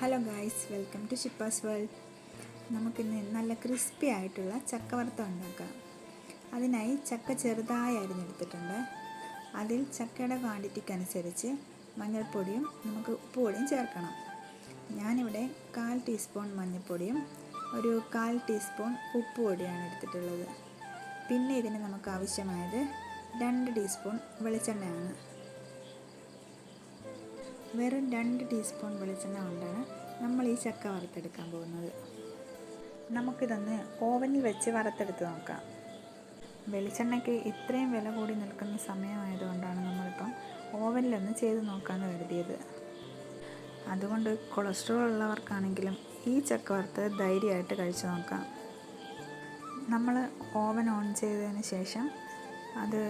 Hello guys, welcome to Shippa's world. നമുക്കിന്ന് നല്ല crispy ആയിട്ടുള്ള ചക്ക വറുത്തം ഉണ്ടാക്കാം. അതിനായി ചക്ക ചെറുതായി അരിഞ്ഞെടുത്തിട്ടുണ്ട്. അതിൽ ചക്കയുടെ ക്വാണ്ടിറ്റിക്കനുസരിച്ച് മഞ്ഞൾപ്പൊടിയും നമുക്ക് ഉപ്പുപൊടിയും ചേർക്കണം. ഞാനിവിടെ 1/4 ടീസ്പൂൺ മഞ്ഞൾപ്പൊടിയും ഒരു 1/4 ടീസ്പൂൺ ഉപ്പുപൊടിയാണ് എടുത്തിട്ടുള്ളത്. പിന്നെ ഇതിന് നമുക്ക് ആവശ്യമായത് 2 ടീസ്പൂൺ വെളിച്ചെണ്ണയാണ്. വെറും 2 ടീസ്പൂൺ വെളിച്ചെണ്ണ കൊണ്ടാണ് നമ്മൾ ഈ ചക്ക വറുത്തെടുക്കാൻ പോകുന്നത്. നമുക്കിതൊന്ന് ഓവനിൽ വെച്ച് വറുത്തെടുത്ത് നോക്കാം. വെളിച്ചെണ്ണയ്ക്ക് ഇത്രയും വില കൂടി നിൽക്കുന്ന സമയമായതുകൊണ്ടാണ് നമ്മളിപ്പം ഓവനിലൊന്ന് ചെയ്ത് നോക്കാമെന്ന് കരുതിയത്. അതുകൊണ്ട് കൊളസ്ട്രോൾ ഉള്ളവർക്കാണെങ്കിലും ഈ ചക്ക വറുത്ത് ധൈര്യമായിട്ട് കഴിച്ചു നോക്കാം. നമ്മൾ ഓവൻ ഓൺ ചെയ്തതിന് ശേഷം അത്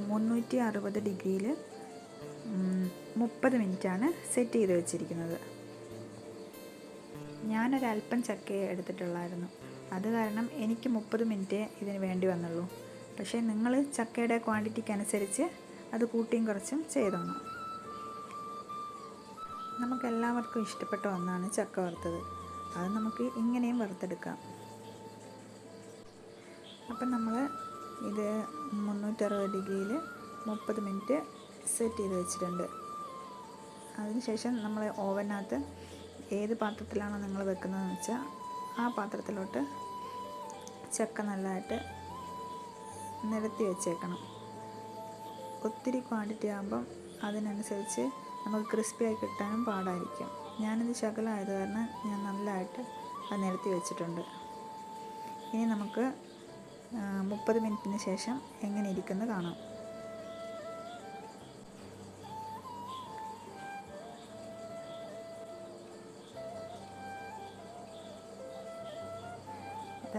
360 ഡിഗ്രിയിൽ 30 മിനിറ്റാണ് സെറ്റ് ചെയ്ത് വെച്ചിരിക്കുന്നത്. ഞാനൊരല്പം ചക്കയെ എടുത്തിട്ടുള്ളായിരുന്നു. അത് കാരണം എനിക്ക് 30 മിനിറ്റ് ഇതിന് വേണ്ടി വന്നുള്ളൂ. പക്ഷേ നിങ്ങൾ ചക്കയുടെ ക്വാണ്ടിറ്റിക്കനുസരിച്ച് അത് കൂട്ടിയും കുറച്ചും ചെയ്തോണം. നമുക്കെല്ലാവർക്കും ഇഷ്ടപ്പെട്ട ഒന്നാണ് ചക്ക വറുത്തത്. അത് നമുക്ക് ഇങ്ങനെയും വറുത്തെടുക്കാം. അപ്പം നമ്മൾ ഇത് 360 ഡിഗ്രിയിൽ 30 മിനിറ്റ് സെറ്റ് ചെയ്ത് വെച്ചിട്ടുണ്ട്. അതിനുശേഷം നമ്മൾ ഓവനകത്ത് ഏത് പാത്രത്തിലാണോ നിങ്ങൾ വെക്കുന്നതെന്ന് വെച്ചാൽ ആ പാത്രത്തിലോട്ട് ചക്ക നല്ലതായിട്ട് നിരത്തി വെച്ചേക്കണം. ഒത്തിരി ക്വാണ്ടിറ്റി ആകുമ്പം അതിനനുസരിച്ച് നമുക്ക് ക്രിസ്പിയായി കിട്ടാനും പാടായിരിക്കും. ഞാനിത് ശകലമായത് കാരണം ഞാൻ നല്ലതായിട്ട് അത് നിരത്തി വെച്ചിട്ടുണ്ട്. ഇനി നമുക്ക് 30 മിനിറ്റിന് ശേഷം എങ്ങനെ ഇരിക്കുന്നത് കാണാം.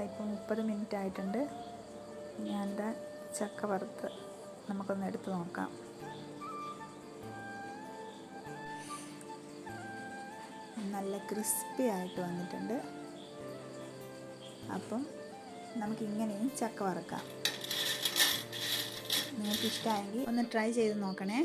ഇപ്പോൾ 30 മിനിറ്റ് ആയിട്ടുണ്ട്. ഞാനിതാ ചക്ക വറുത്ത് നമുക്കൊന്ന് എടുത്ത് നോക്കാം. നല്ല ക്രിസ്പി ആയിട്ട് വന്നിട്ടുണ്ട്. അപ്പം നമുക്കിങ്ങനെയും ചക്ക വറുക്കാം. നിങ്ങൾക്ക് ഇഷ്ടമായെങ്കിൽ ഒന്ന് ട്രൈ ചെയ്ത് നോക്കണേ.